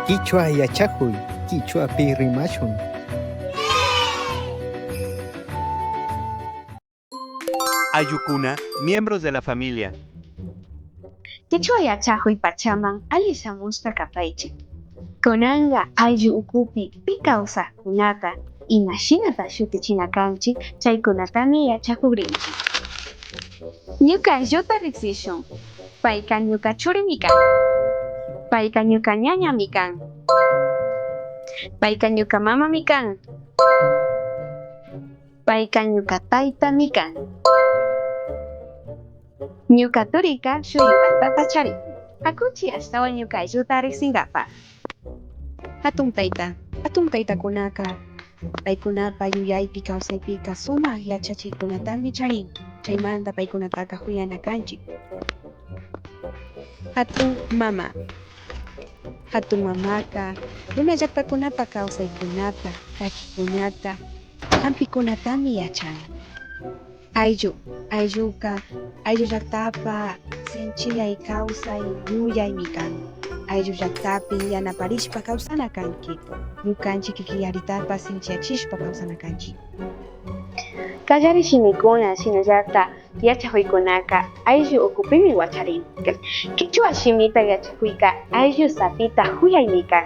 Quichua yachakuy, quichuapi rimashun. Ayukuna, miembros de la familia. Quichua yachakuy pachaman alisamusqa kapaychik. Kunanqa ayllu ukupi pi kawsaqkunata imashinata shutichina kanchik chaykunatami yachakuq rinchik. Ñuka aylluta riqsishun. Payqa ñuka churimi kan. Payqa ñuka ñañami kan. Payqa ñuka mamami kan. Payqa ñuka taytami kan. Ñuka turiyqa shullumantata charin. Hakunchik astawan ñuka aylluta riqsinqapaq. Hatun taytakunaqa paykunapa yuyaypi kawsaypika sumaq yachachiykunatami charin. Chaymanta paykunataqa huyana kanchik. Hatun mamaqa runa llaqtakunapa kawsaykunata, takikunata, hampikunatami yachan. Aylluqa ayllu llaqtapa sinchiyay kawsay yuyaymi kan. Ayllu llaqtapi yanaparishpa kawsana kanki. Ñukanchik kikillaritapas sinchiyachishpa kawsana kanchik. Kallarishimikuna shinallataq yachakuykunaqa ayllu ukupimi wacharin. Quichua shimita yachakuyqa ayllu sapita huyaymi kan.